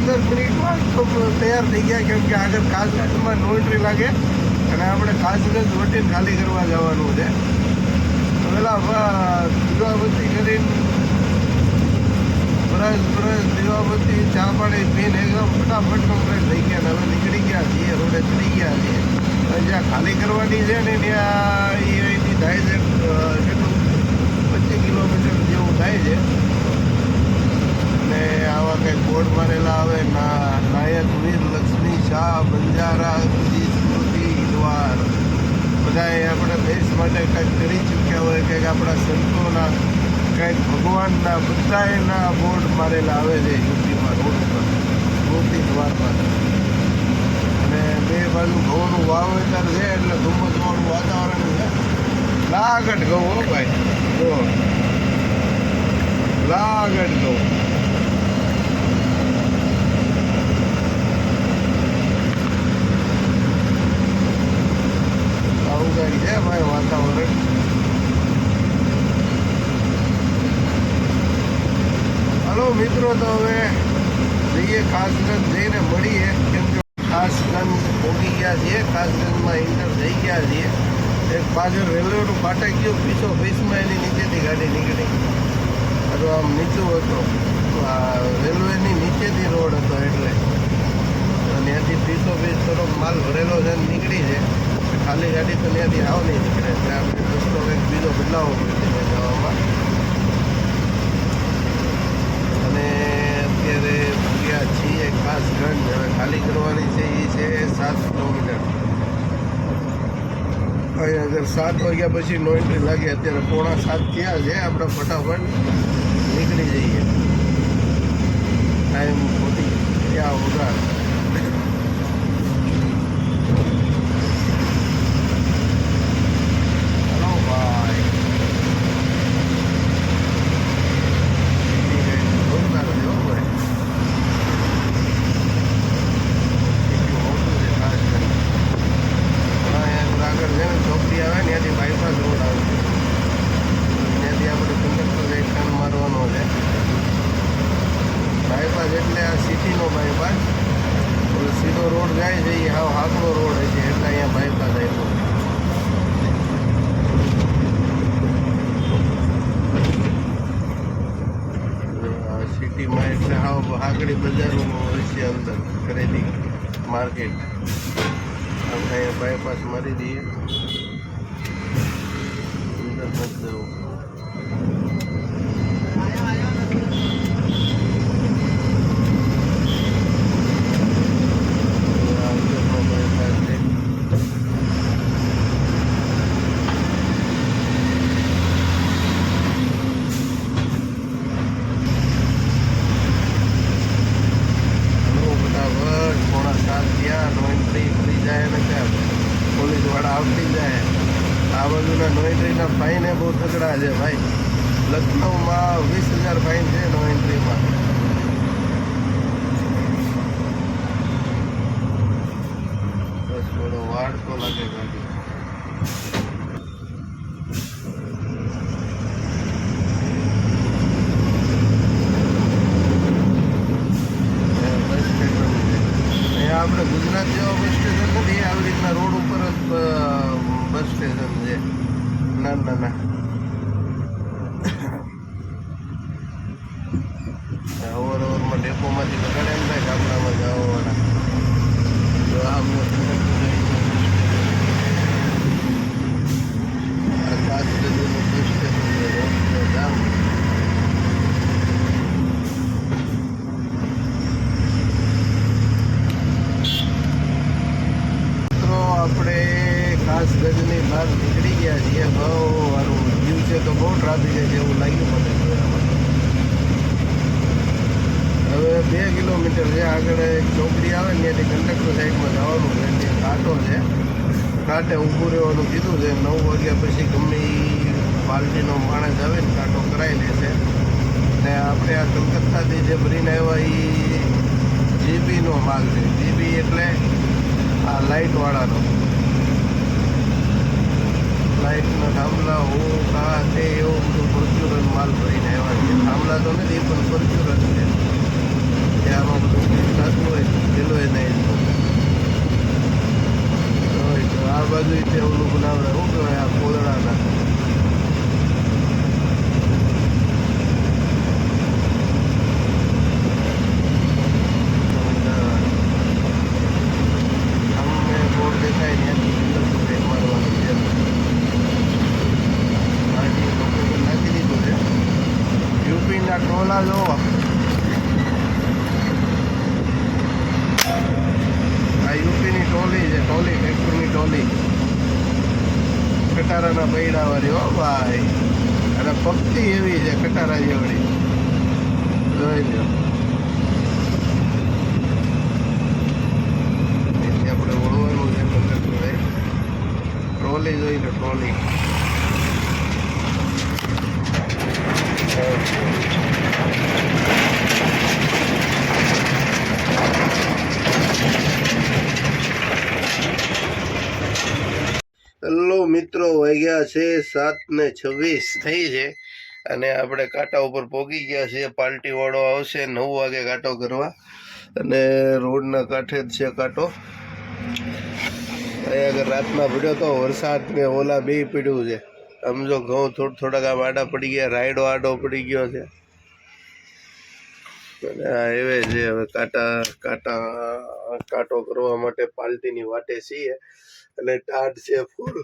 5-10 મિનિટમાં તૈયાર થઈ ગયા, કેમ કે આગળ કાસગંજમાં નો એન્ટ્રી લાગે અને આપણે કાસગંજ વટીને ખાલી કરવા જવાનું છે. પેલા દીવાબત્તી કરીને બ્રશ દીવાબત્તી ચા પાણી પીને એકદમ ફટાફટ કમ્પ્લેટ થઈ ગયા ને હવે નીકળી ગયા છીએ, રોડે ચડી ગયા છીએ. જ્યાં ખાલી કરવાની છે ને ત્યાં એ અહીંથી થાય છે કેટલું 25 કિલોમીટર જેવું થાય છે. ને આવા કંઈક બોર્ડ મારેલા આવે નાયક વીર લક્ષ્મી શાહ બંજારા સ્મૃતિ દ્વાર બધાએ આપણા દેશ માટે કંઈક કરી ચૂક્યા હોય, કંઈક આપણા સંતોના કંઈક ભગવાનના બધાના બોર્ડ મારેલા આવે છે યુપીમાં રોડ ઉપર સ્મૃતિ દ્વારમાં. અને બે બાજુ ઘઉંનું વાવેતર છે એટલે ધુમ્મસવાળું વાતાવરણ છે. લાગટ ઘઉં હો ભાઈ, જો લાગટ ઘઉં. આવું કંઈક છે ભાઈ વાતાવરણ. હલો મિત્રો, તો હવે જઈએ કાસગંજ, જઈને મળીએ. કેમ કે કાસગંજ પહોંચી ગયા છીએ, કાસગંજમાં એન્ટર થઈ ગયા છીએ. એક પાછળ રેલવેનું ફાટક ગયું, પીછો પીસમાં એની નીચેથી ગાડી નીકળી. તો આમ નીચું હતો, રેલવેની નીચેથી રોડ હતો એટલે ત્યાંથી પીછો પીસ થોડોક માલ ભરેલો છે નીકળી છે. ખાલી ગાડી તો ત્યાંથી આવ નહીં નીકળે એટલે આપણે રસ્તો કંઈક બીજો બદલાવવો પડશે જવામાં. અને અત્યારે ગયા છીએ કાસગંજ. હવે ખાલી કરવાની છે એ છે 7 કિલોમીટર. અહીંયા અગર 7 વાગ્યા પછી નો એન્ટ્રી લાગે. અત્યારે 6:45 થયા છે. આપણે ફટાફટ નીકળી જઈએ ટાઈમ ખોટી ત્યાં વગર. એટલે આ સિટીનો બાયપાસ સીધો રોડ જાય છે, એ હાવ હાકડો રોડ છે એટલે અહીંયા બાયપાસ આવ્યો. સિટીમાં એટલે હાવ હાકડી બજારો હોય છે અંદર, ખરીદી માર્કેટ. આપણે અહીંયા બાયપાસ મારી દઈએ, અંદર નથી જવું. પોલીસવાળા આવતી જાય. આ બાજુના નો એન્ટ્રીના ફાઇન એ બહુ તગડા છે ભાઈ. લખનઉમાં 20,000 ફાઇન છે નો એન્ટ્રીમાં. બસ થોડો વાડ તો લાગે ગાડી. આપણે ગુજરાત જેવા બસ સ્ટેશન નથી, આવી રીતના રોડ ઉપર જ બસ સ્ટેશન છે. ના અવરમાં ડેપોમાંથી બગાડે એમ થાય ગામડામાં જવાવાળા. જો આમને કાસગંજનું બસ સ્ટેશન છે, રોડ જામ. આપણે કાસગંજની બહાર નીકળી ગયા છીએ. બહુ સારું વ્યૂ છે, તો બહુ ટ્રાફિક છે એવું લાગ્યું મને. હવે 2 કિલોમીટર છે. આગળ એક ચોકડી આવે ને ત્યાંથી કંડક્ટર સાઈડમાં જવાનું છે. ત્યાં કાંટો છે, કાંટે ઊભું રહેવાનું કીધું છે. 9 વાગ્યા પછી ગમે એ પાર્ટીનો માણસ આવે ને કાંટો કરાવી લેશે. ને આપણે આ કલકત્તાથી જે ભરીને આવ્યા એ જીબીનો માલ છે. જીબી એટલે આ લાઇટવાળાનો, લાઇટના થાંભલા કા છે એવું બધું પરચ્યુરન માલ ભરીને આવ્યા છે. થાંભલા તો નથી પણ પરચ્યુરન છે. આમાં બધું જેવડી કટારાના પૈડા વાળી હો ભાઈ, અને પગતી એવી છે કટારા જેવડી, જોઈ લો. આપણે ઓળવાનું છે ટ્રોલી, જોઈ લો ટ્રોલી. હેલો મિત્રો, વાગ્યા છે 7:26 થઈ છે અને આપણે કાંટા ઉપર પહોંચી ગયા છીએ. પાર્ટી વાળો આવશે 9 વાગે કાંટો કરવા, અને રોડના કાંઠે જ છે કાંટો. અહીંયા આગળ રાતના પડ્યો તો વરસાદ ને ઓલા બે પડ્યું છે. સમજો ઘઉં થોડાક આમ આડા પડી ગયા, રાયડો આડો પડી ગયો છે. અને આ એવે છે હવે કાંટો કરવા માટે પાર્ટીની વાટે છીએ, અને ટાઢ છે ફૂલ.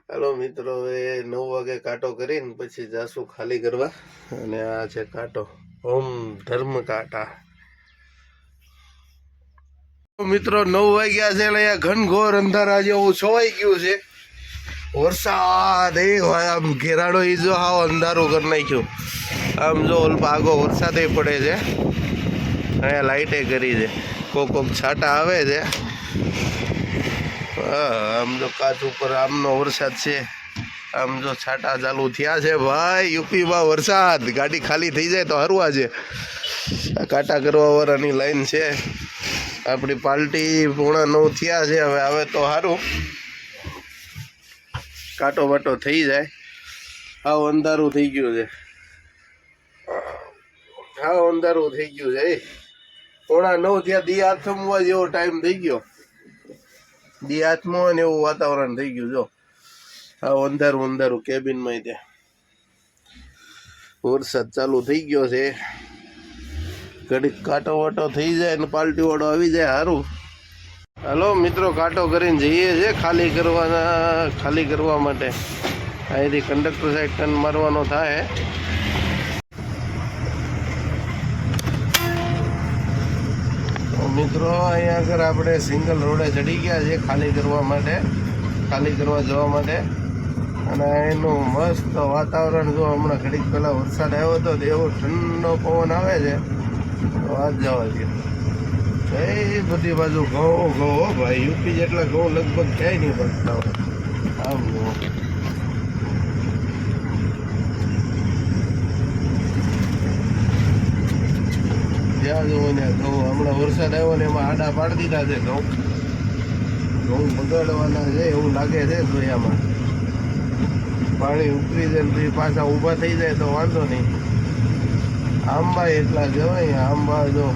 હાલો મિત્રો, હવે 9 વાગે કાંટો કરીને પછી જાશું ખાલી કરવા. અને આ છે કાંટો, ઓમ ધર્મ કાંટા. મિત્રો 9 વાગ્યા છે, એટલે અહીંયા ઘનઘોર અંધારા જેવું છવાઈ ગયું છે. વરસાદ આમ ઘેરાડો એ જો હાવ અંધારું કરી નાખ્યું. આમ જો આગો વરસાદ પડે છે, અહીંયા લાઇટે કરી છે, કોક છાંટા આવે છે. આમ જો કાચ ઉપર આમનો વરસાદ છે, આમ જો છાંટા ચાલુ થયા છે ભાઈ. યુપીમાં વરસાદ, ગાડી ખાલી થઈ જાય તો હરવા છે. આ કાંટા કરવા વાળાની લાઈન છે. આપણી પાર્ટી 8:45 થયા છે. હવે આવે તો સારું, કાંટો બાટો થઈ જાય. હાવ અંધારું થઈ ગયું છે, હાવ અંધારું થઈ ગયું છે. 8:45 થયા, દી આથમવા જેવો ટાઈમ થઈ ગયો. દી આથમવા ને એવું વાતાવરણ થઈ ગયું. જો હાવ અંધારું કેબિનમાં ત્યાં વરસાદ ચાલુ થઈ ગયો છે. ઘડીક કાંટો વાટો થઈ જાય ને પાર્ટી વાળો આવી જાય સારું. હાલો મિત્રો, કાંટો કરીને જઈએ છે ખાલી કરવા માટે. અહીંથી કંડક્ટર સાઈડ ટર્ન મારવાનો થાય. મિત્રો અહીંયા આગળ આપણે સિંગલ રોડે ચડી ગયા છે ખાલી કરવા જવા માટે. અને એનું મસ્ત વાતાવરણ જો, હમણાં ઘડીક પહેલાં વરસાદ આવ્યો હતો, એવો ઠંડો પવન આવે છે, વાત જવા દે. એ બધી બાજુ ઘઉં ભાઈ, યુપી જેટલા ઘઉં લગભગ ક્યાંય નહીં બનતા હોય. આમ જ્યાં જવું ને ઘઉં. હમણાં વરસાદ આવ્યો ને એમાં આડા પાડી દીધા છે ઘઉં બગાડવાના છે એવું લાગે છે. જોયામાં પાણી ઉતરી જાય તો પાછા ઊભા થઈ જાય તો વાંધો નહીં. આંબા એટલા છે ભાઈ, આંબા જો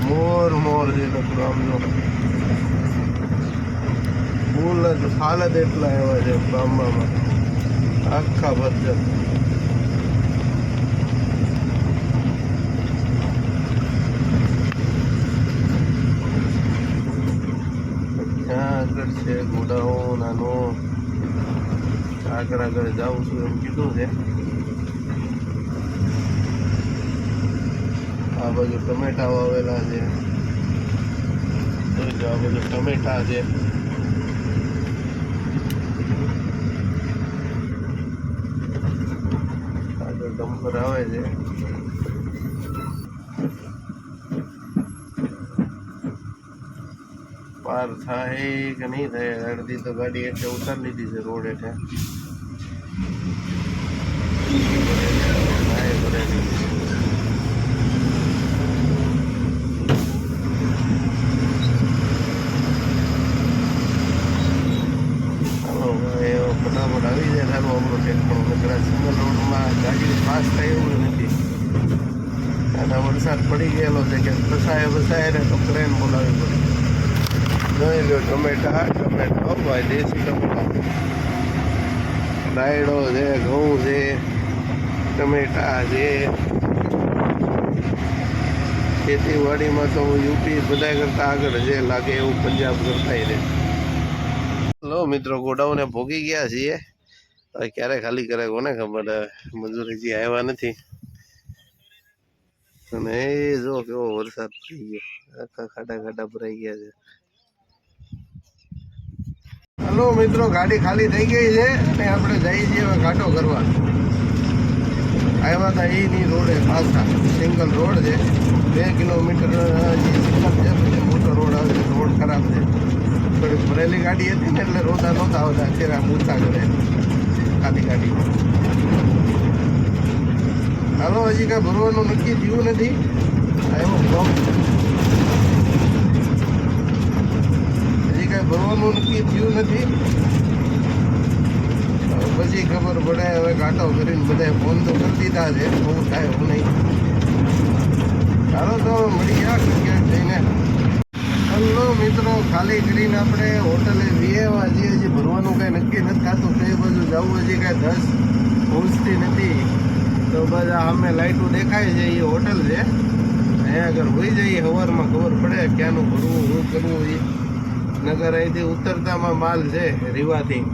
મોર છે નકરો. આમ જો ફૂલ જ ફાલ જ એટલા એવા છે આંબામાં, આખા ભરજર. ક્યાં આગળ છે ગોડાઉન નાનું, આગળ જાઉં છું એમ કીધું છે. આ બાજુ ટમેટા વાવેલા છે, આ બાજુ ટમેટા છે. આગળ ડમ્પર આવે છે. પાર થાય કે નહીં થાય, અડધી તો ગાડી એટલે ઉતારી લીધી છે રોડ હેઠે. ફટાફટ આવી જાય સારું આપણો ટેક્ટર. સિંગલ રોડમાં ગાડી પાસ થાય એવું નથી. અને વરસાદ પડી ગયેલો છે કે ફસાય ને તો ક્રેન બોલાવવી પડે. જોઈ લો ટમેટા ભાઈ, દેશી ટમેટા, રાયડો છે, ઘઉં છે, ટમેટા છે. ખેતીવાડીમાં તો યુપી બધા કરતા આગળ છે લાગે એવું, પંજાબ કરતા રહે. લો મિત્રો, ગોડાઉને ભોગી ગયા છીએ. હવે ક્યારે ખાલી કરે કોને ખબર. મજૂરી જે આવ્યા નથી. અને એ જો કેવો વરસાદ થઈ ગયો, આખા ખાડા ખાડા ભરાઈ ગયા છે. હલો મિત્રો, ગાડી ખાલી થઈ ગઈ છે અને આપણે જઈએ છીએ હવે ઘાટો કરવા. આવ્યા હતા એની રોડે પાછા, સિંગલ રોડ છે, 2 કિલોમીટર સિંગલ છે, પછી મોટો રોડ આવે છે. રોડ ખરાબ છે, થોડીક ભરેલી ગાડી હતી ને એટલે રોડા નહોતા આવતા, અત્યારે મૂર્તા કરે ખાલી ગાડી. હાલો, હજી કાંઈ ભરવાનું નક્કી થયું નથી. આવ્યો બ્લોક, હજી કાંઈ ભરવાનું નક્કી થયું નથી. પછી ખબર પડે. હવે ઘાટો કરીને બધા ફોન તો કરી દીધા છે, બહુ થાય હું નહીં. ચાલો તો મળી ગયા ક્યાંક જઈને. હલો મિત્રો, ખાલી કરીને આપણે હોટલે વિયેવા છીએ. હજી ભરવાનું કાંઈ નક્કી નથી થતું. તો એ બાજુ જવું હજી કાંઈ 10 પહોંચતી નથી. તો બધા અમે લાઇટો દેખાય છે, એ હોટલ છે. અહીંયા આગળ હોઈ જઈએ, સવારમાં ખબર પડે ક્યાંનું ભરવું, શું કરવું. એ નગર અહીંથી ઉતરતામાં માલ છે રીવાથી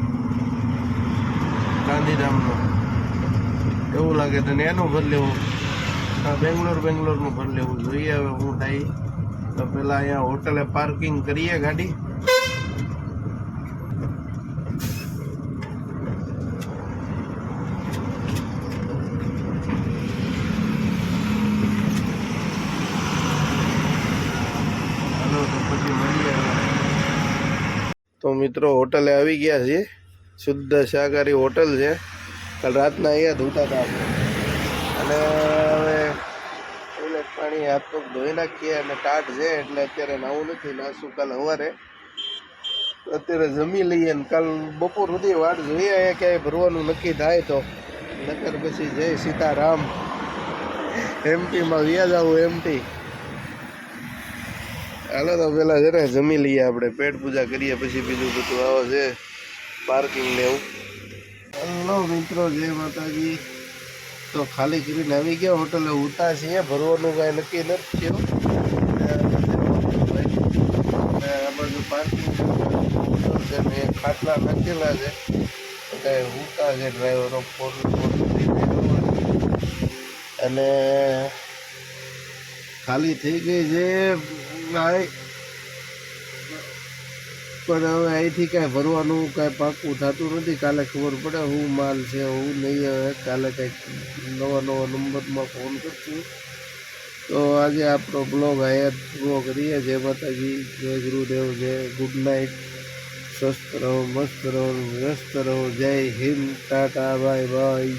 ગાંધીધામનો, એવું લાગે તને એનું ભર લેવું. બેંગ્લોરનું ભર લેવું જોઈએ. હવે હું થાય તો પેલા અહીંયા હોટલે પાર્કિંગ કરીએ ગાડી. હાલો તો પછી મળીએ. તો મિત્રો, હોટલે આવી ગયા છીએ. શુદ્ધ શાકાહારી હોટલ છે. કાલ રાતના અહીંયા ધોતા હતા આપણે. અને હવે ટોયલેટ પાણી હાથ પગ ધોઈ નાખીએ. અને ટાટ છે એટલે અત્યારે નાવું નથી, નાશું કાલ સવારે. અત્યારે જમી લઈએ ને કાલ બપોર સુધી વાટ જોઈએ. અહીંયા ક્યાંય ભરવાનું નક્કી થાય તો, નકર પછી જય સીતારામ. એમપીમાં વ્યાજ આવું એમપી. હાલો તો પેલા છે ને જમી લઈએ આપણે, પેટ પૂજા કરીએ, પછી બીજું બધું આવે છે પાર્કિંગ ને એવું. હલો મિત્રો, જય માતાજી. તો ખાલી કરીને આવી ગયા હોટલે, ઉતા છીએ. ભરવાનું કાંઈ નક્કી નથી થયું. આ બાજુ પાર્કિંગ છે ને ખાટલા નાખેલા છે, બધા ઉતા છે ડ્રાઈવરો. અને ખાલી થઈ ગઈ છે ભાઈ. પણ હવે અહીંથી કાંઈ ભરવાનું કાંઈ પાકું થતું નથી. કાલે ખબર પડે શું માલ છે, હું નહીં. હવે કાલે કંઈક નવા નંબરમાં ફોન કરશું. તો આજે આપણો બ્લોગ અહીંયા પૂરો કરીએ. જય માતાજી, જય ગુરુદેવ, જય ગુડ નાઇટ. સ્વસ્થ રહો, મસ્ત રહો, વ્યસ્ત રહો. જય હિન્દ, ટાટા, બાય બાય.